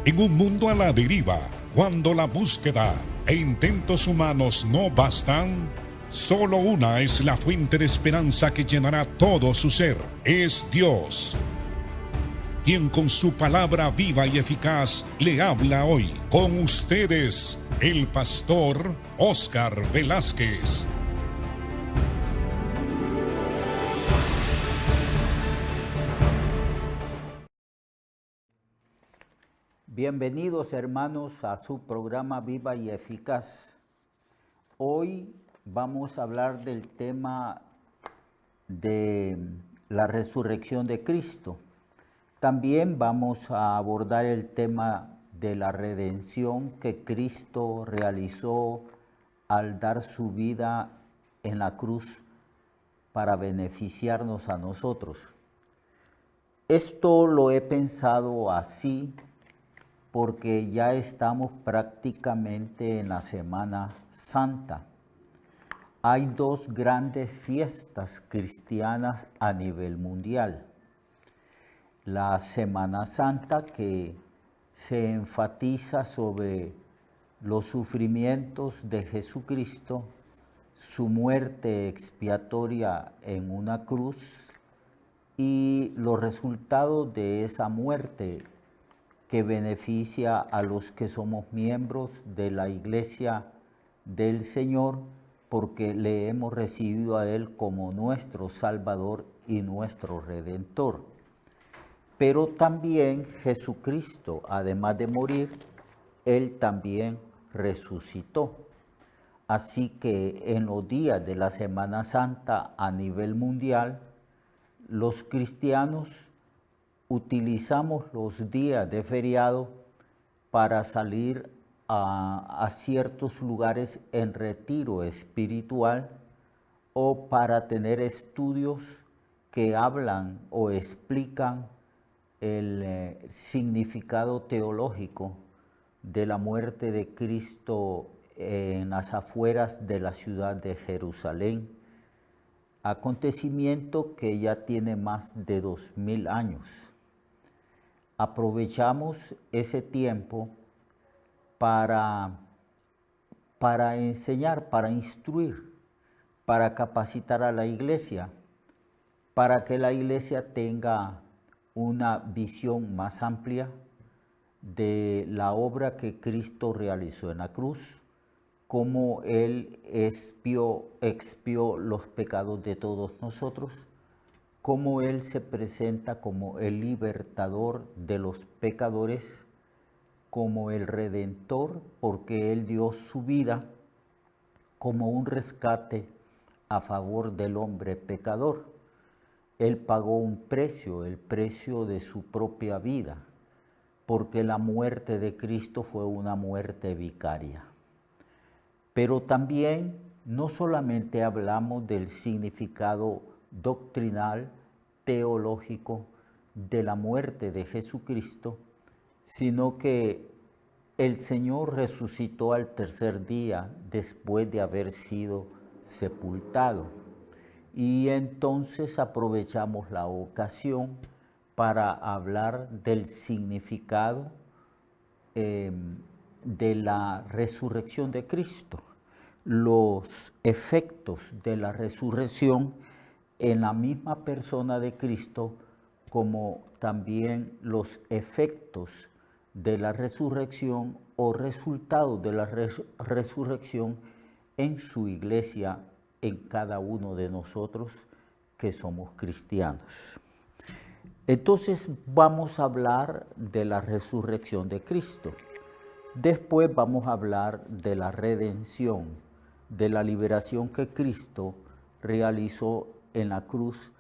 En un mundo a la deriva, cuando la búsqueda e intentos humanos no bastan, solo una es la fuente de esperanza que llenará todo su ser. Es Dios, quien con su palabra viva y eficaz le habla hoy. Con ustedes, el pastor Óscar Velázquez. Bienvenidos hermanos a su programa Viva y Eficaz. Hoy vamos a hablar del tema de la resurrección de Cristo. También vamos a abordar el tema de la redención que Cristo realizó al dar su vida en la cruz para beneficiarnos a nosotros. Esto lo he pensado así porque ya estamos prácticamente en la Semana Santa. Hay dos grandes fiestas cristianas a nivel mundial. La Semana Santa, que se enfatiza sobre los sufrimientos de Jesucristo, su muerte expiatoria en una cruz y los resultados de esa muerte que beneficia a los que somos miembros de la Iglesia del Señor, porque le hemos recibido a Él como nuestro Salvador y nuestro Redentor. Pero también Jesucristo, además de morir, Él también resucitó. Así que en los días de la Semana Santa a nivel mundial, los cristianos utilizamos los días de feriado para salir a ciertos lugares en retiro espiritual o para tener estudios que hablan o explican el significado teológico de la muerte de Cristo en las afueras de la ciudad de Jerusalén, acontecimiento que ya tiene más de 2000 años. Aprovechamos ese tiempo para enseñar, para instruir, para capacitar a la iglesia, para que la iglesia tenga una visión más amplia de la obra que Cristo realizó en la cruz, cómo Él expió los pecados de todos nosotros, cómo Él se presenta como el libertador de los pecadores, como el Redentor, porque Él dio su vida como un rescate a favor del hombre pecador. Él pagó un precio, el precio de su propia vida, porque la muerte de Cristo fue una muerte vicaria. Pero también no solamente hablamos del significado doctrinal, teológico de la muerte de Jesucristo, sino que el Señor resucitó al tercer día después de haber sido sepultado. Y entonces aprovechamos la ocasión para hablar del significado de la resurrección de Cristo, los efectos de la resurrección en la misma persona de Cristo, como también los efectos de la resurrección o resultados de la resurrección en su iglesia, en cada uno de nosotros que somos cristianos. Entonces vamos a hablar de la resurrección de Cristo. Después vamos a hablar de la redención, de la liberación que Cristo realizó en la cruz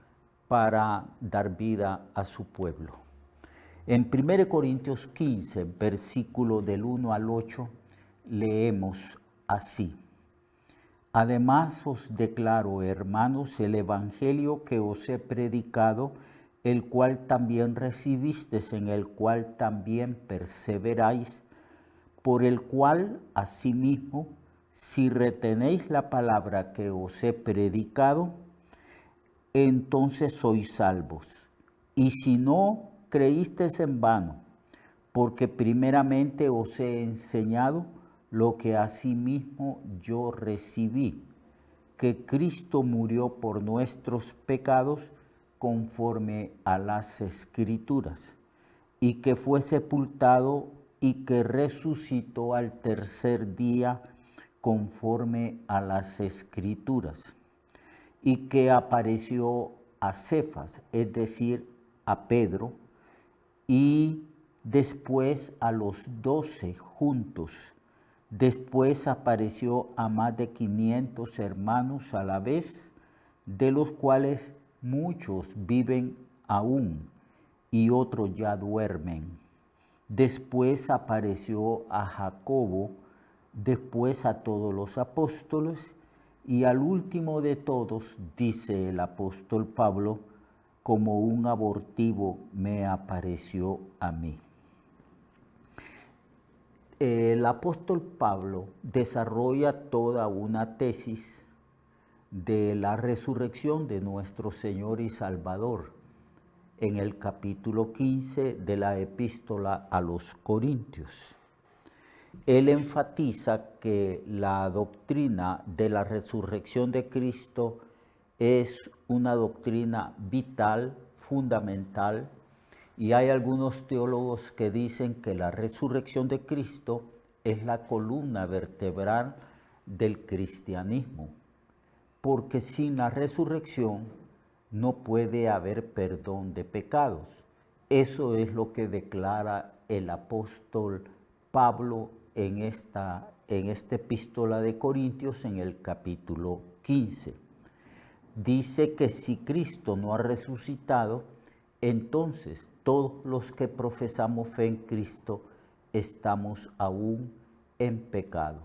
para dar vida a su pueblo. En 1 Corintios 15, versículo del 1 al 8, leemos así: Además os declaro, hermanos, el evangelio que os he predicado, el cual también recibisteis, en el cual también perseveráis, por el cual asimismo, si retenéis la palabra que os he predicado, entonces sois salvos. Y si no, creísteis en vano, porque primeramente os he enseñado lo que asimismo yo recibí, que Cristo murió por nuestros pecados conforme a las Escrituras, y que fue sepultado y que resucitó al tercer día conforme a las Escrituras, y que apareció a Cefas, es decir, a Pedro, y después a los 12 juntos. Después apareció a más de 500 hermanos a la vez, de los cuales muchos viven aún y otros ya duermen. Después apareció a Jacobo, después a todos los apóstoles, y al último de todos, dice el apóstol Pablo, como un abortivo me apareció a mí. El apóstol Pablo desarrolla toda una tesis de la resurrección de nuestro Señor y Salvador en el capítulo 15 de la epístola a los Corintios. Él enfatiza que la doctrina de la resurrección de Cristo es una doctrina vital, fundamental, y hay algunos teólogos que dicen que la resurrección de Cristo es la columna vertebral del cristianismo, porque sin la resurrección no puede haber perdón de pecados. Eso es lo que declara el apóstol Pablo en esta epístola de Corintios en el capítulo 15. Dice que si Cristo no ha resucitado, entonces todos los que profesamos fe en Cristo estamos aún en pecado.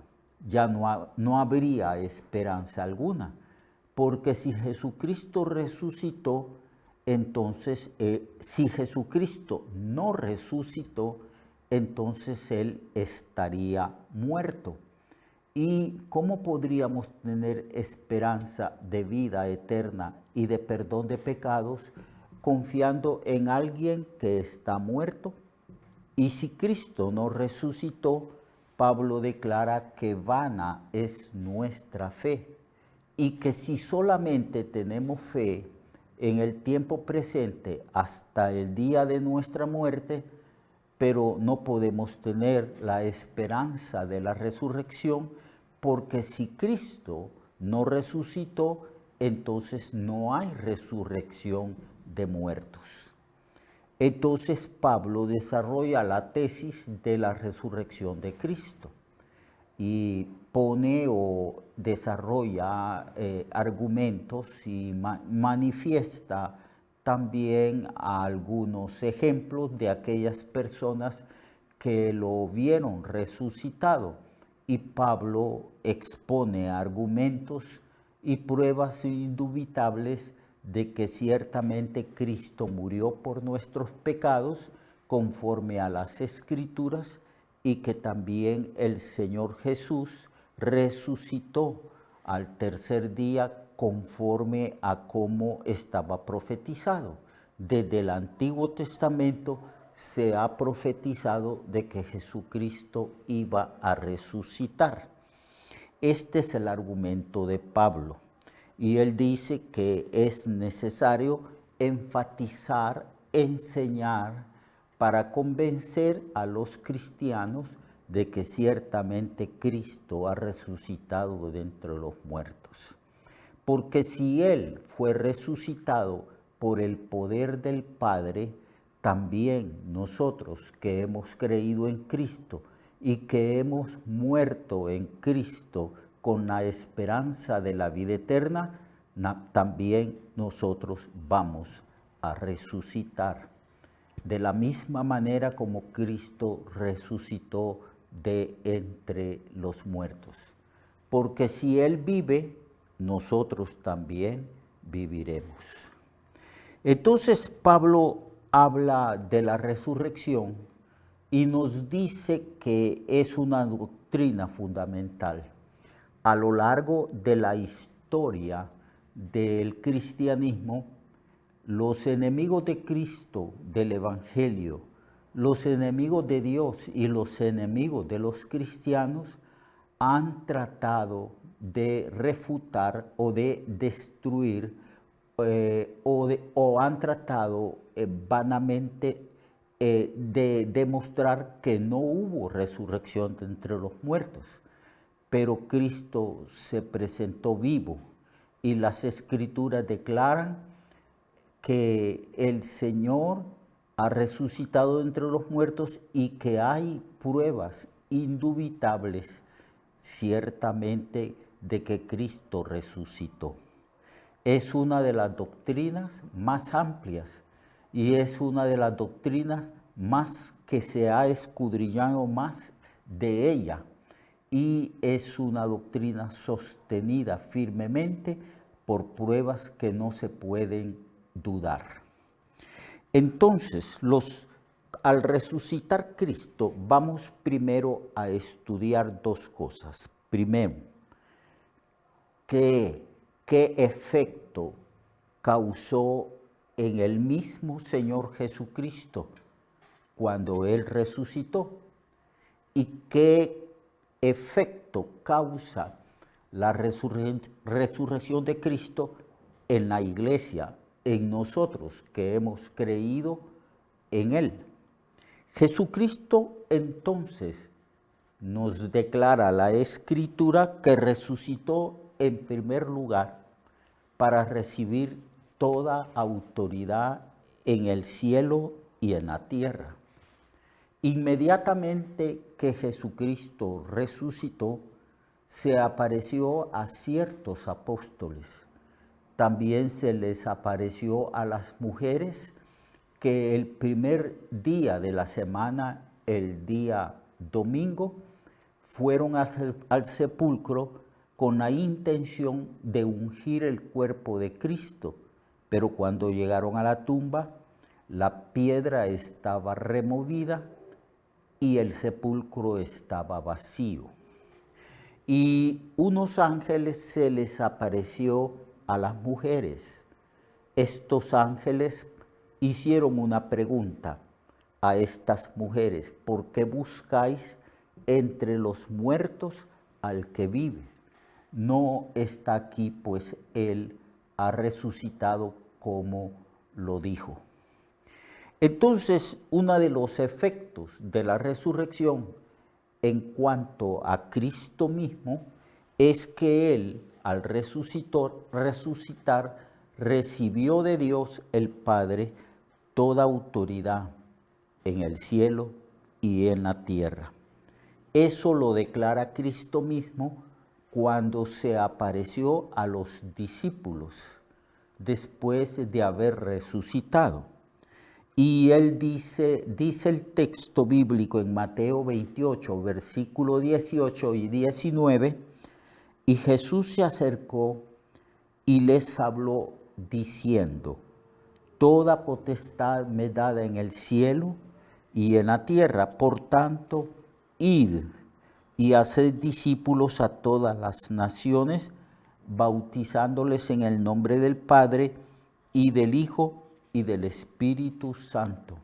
Ya no habría esperanza alguna, porque si Jesucristo resucitó, entonces si Jesucristo no resucitó, entonces Él estaría muerto. ¿Y cómo podríamos tener esperanza de vida eterna y de perdón de pecados confiando en alguien que está muerto? Y si Cristo no resucitó, Pablo declara que vana es nuestra fe y que si solamente tenemos fe en el tiempo presente hasta el día de nuestra muerte, pero no podemos tener la esperanza de la resurrección, porque si Cristo no resucitó, entonces no hay resurrección de muertos. Entonces Pablo desarrolla la tesis de la resurrección de Cristo y pone o desarrolla argumentos y manifiesta también algunos ejemplos de aquellas personas que lo vieron resucitado. Y Pablo expone argumentos y pruebas indubitables de que ciertamente Cristo murió por nuestros pecados conforme a las Escrituras y que también el Señor Jesús resucitó al tercer día conforme a cómo estaba profetizado. Desde el Antiguo Testamento se ha profetizado de que Jesucristo iba a resucitar. Este es el argumento de Pablo. Y él dice que es necesario enfatizar, enseñar, para convencer a los cristianos de que ciertamente Cristo ha resucitado de entre los muertos. Porque si Él fue resucitado por el poder del Padre, también nosotros que hemos creído en Cristo y que hemos muerto en Cristo con la esperanza de la vida eterna, también nosotros vamos a resucitar. De la misma manera como Cristo resucitó de entre los muertos. Porque si Él vive, nosotros también viviremos. Entonces Pablo habla de la resurrección y nos dice que es una doctrina fundamental. A lo largo de la historia del cristianismo, los enemigos de Cristo, del Evangelio, los enemigos de Dios y los enemigos de los cristianos han tratado de refutar o de destruir o han tratado vanamente de demostrar que no hubo resurrección de entre los muertos. Pero Cristo se presentó vivo y las Escrituras declaran que el Señor ha resucitado entre los muertos y que hay pruebas indubitables ciertamente de que Cristo resucitó. Es una de las doctrinas más amplias y es una de las doctrinas más que se ha escudriñado más de ella, y es una doctrina sostenida firmemente por pruebas que no se pueden dudar. Entonces, al resucitar Cristo, vamos primero a estudiar dos cosas. Primero, ¿qué efecto causó en el mismo Señor Jesucristo cuando Él resucitó? ¿Y qué efecto causa la resurrección de Cristo en la iglesia, en nosotros que hemos creído en Él? Jesucristo entonces nos declara la Escritura que resucitó en primer lugar para recibir toda autoridad en el cielo y en la tierra. Inmediatamente que Jesucristo resucitó, se apareció a ciertos apóstoles. También se les apareció a las mujeres que el primer día de la semana, el día domingo, fueron al sepulcro con la intención de ungir el cuerpo de Cristo. Pero cuando llegaron a la tumba, la piedra estaba removida y el sepulcro estaba vacío. Y unos ángeles se les apareció a las mujeres. Estos ángeles hicieron una pregunta a estas mujeres: ¿por qué buscáis entre los muertos al que vive? No está aquí, pues Él ha resucitado como lo dijo. Entonces, uno de los efectos de la resurrección en cuanto a Cristo mismo es que Él, al resucitar, recibió de Dios el Padre toda autoridad en el cielo y en la tierra. Eso lo declara Cristo mismo cuando se apareció a los discípulos después de haber resucitado. Y él dice el texto bíblico en Mateo 28, versículo 18 y 19, y Jesús se acercó y les habló diciendo: toda potestad me es dada en el cielo y en la tierra, por tanto, id y haced discípulos a todas las naciones, bautizándoles en el nombre del Padre y del Hijo y del Espíritu Santo,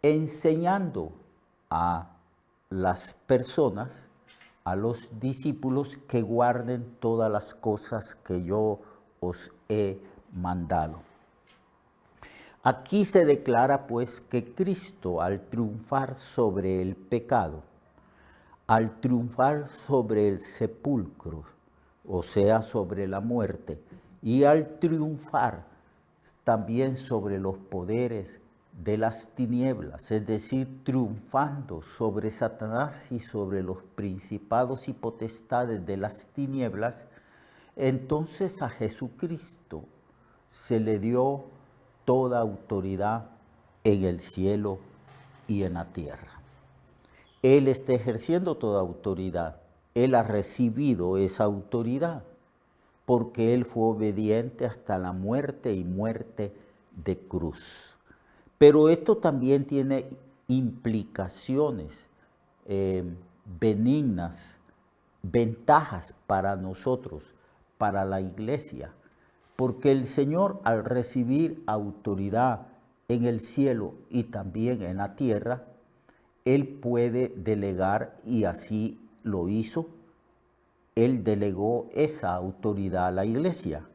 enseñando a las personas, a los discípulos, que guarden todas las cosas que yo os he mandado. Aquí se declara pues que Cristo, al triunfar sobre el pecado, al triunfar sobre el sepulcro, o sea, sobre la muerte, y al triunfar también sobre los poderes de las tinieblas, es decir, triunfando sobre Satanás y sobre los principados y potestades de las tinieblas, entonces a Jesucristo se le dio toda autoridad en el cielo y en la tierra. Él está ejerciendo toda autoridad. Él ha recibido esa autoridad porque Él fue obediente hasta la muerte y muerte de cruz. Pero esto también tiene implicaciones benignas, ventajas para nosotros, para la iglesia, porque el Señor, al recibir autoridad en el cielo y también en la tierra, Él puede delegar, y así lo hizo. Él delegó esa autoridad a la iglesia.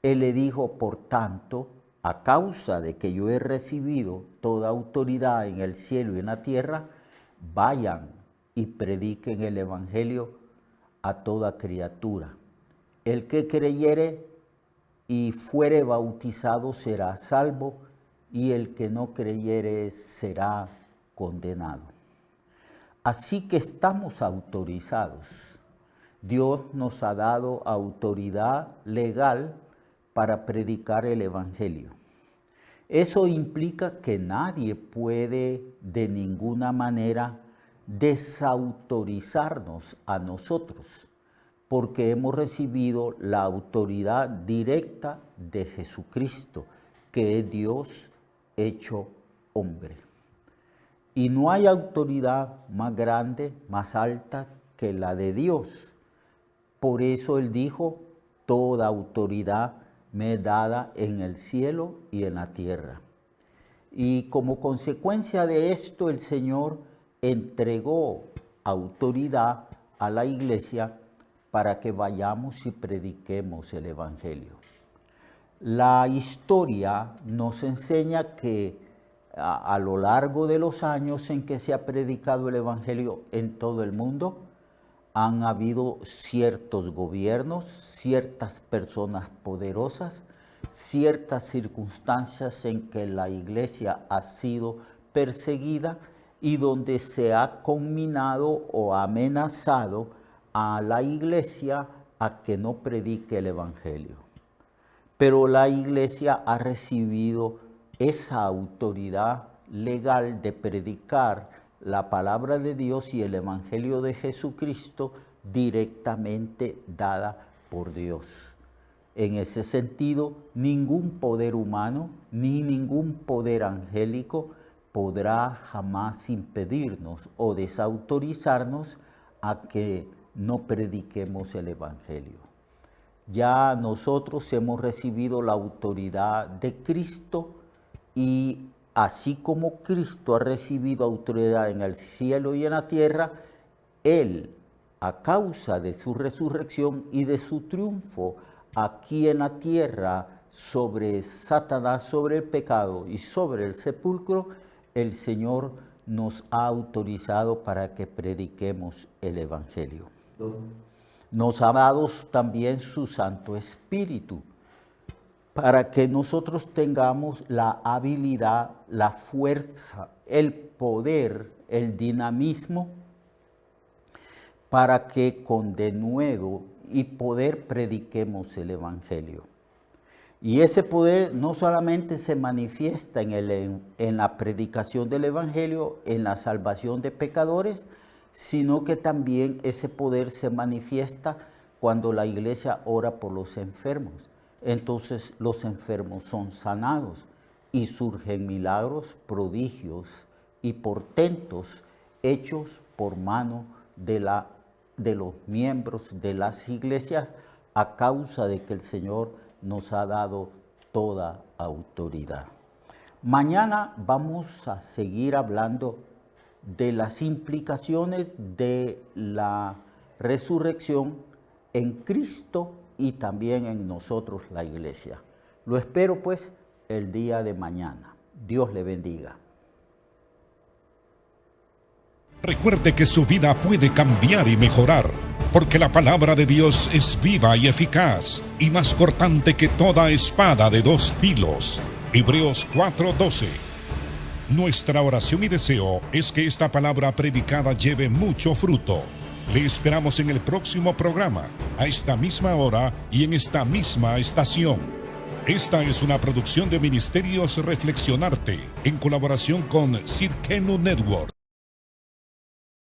Él le dijo, por tanto, a causa de que yo he recibido toda autoridad en el cielo y en la tierra, vayan y prediquen el evangelio a toda criatura. El que creyere y fuere bautizado será salvo, y el que no creyere será condenado. Así que estamos autorizados. Dios nos ha dado autoridad legal para predicar el evangelio. Eso implica que nadie puede de ninguna manera desautorizarnos a nosotros, porque hemos recibido la autoridad directa de Jesucristo, que es Dios hecho hombre. Y no hay autoridad más grande, más alta que la de Dios. Por eso Él dijo, toda autoridad me es dada en el cielo y en la tierra. Y como consecuencia de esto, el Señor entregó autoridad a la iglesia para que vayamos y prediquemos el evangelio. La historia nos enseña que a lo largo de los años en que se ha predicado el evangelio en todo el mundo, han habido ciertos gobiernos, ciertas personas poderosas, ciertas circunstancias en que la iglesia ha sido perseguida y donde se ha conminado o amenazado a la iglesia a que no predique el evangelio. Pero la iglesia ha recibido esa autoridad legal de predicar la palabra de Dios y el evangelio de Jesucristo directamente dada por Dios. En ese sentido, ningún poder humano ni ningún poder angélico podrá jamás impedirnos o desautorizarnos a que no prediquemos el evangelio. Ya nosotros hemos recibido la autoridad de Cristo, y así como Cristo ha recibido autoridad en el cielo y en la tierra, Él, a causa de su resurrección y de su triunfo aquí en la tierra sobre Satanás, sobre el pecado y sobre el sepulcro, el Señor nos ha autorizado para que prediquemos el evangelio. Nos ha dado también su Santo Espíritu, para que nosotros tengamos la habilidad, la fuerza, el poder, el dinamismo, para que con denuedo y poder prediquemos el evangelio. Y ese poder no solamente se manifiesta en la predicación del evangelio, en la salvación de pecadores, sino que también ese poder se manifiesta cuando la iglesia ora por los enfermos. Entonces los enfermos son sanados y surgen milagros, prodigios y portentos hechos por mano de los miembros de las iglesias, a causa de que el Señor nos ha dado toda autoridad. Mañana vamos a seguir hablando de las implicaciones de la resurrección en Cristo y también en nosotros, la iglesia. Lo espero pues el día de mañana. Dios le bendiga. Recuerde que su vida puede cambiar y mejorar, porque la palabra de Dios es viva y eficaz, y más cortante que toda espada de dos filos. Hebreos 4:12. Nuestra oración y deseo es que esta palabra predicada lleve mucho fruto. Le esperamos en el próximo programa, a esta misma hora y en esta misma estación. Esta es una producción de Ministerios Reflexionarte, en colaboración con Cirkenu Network.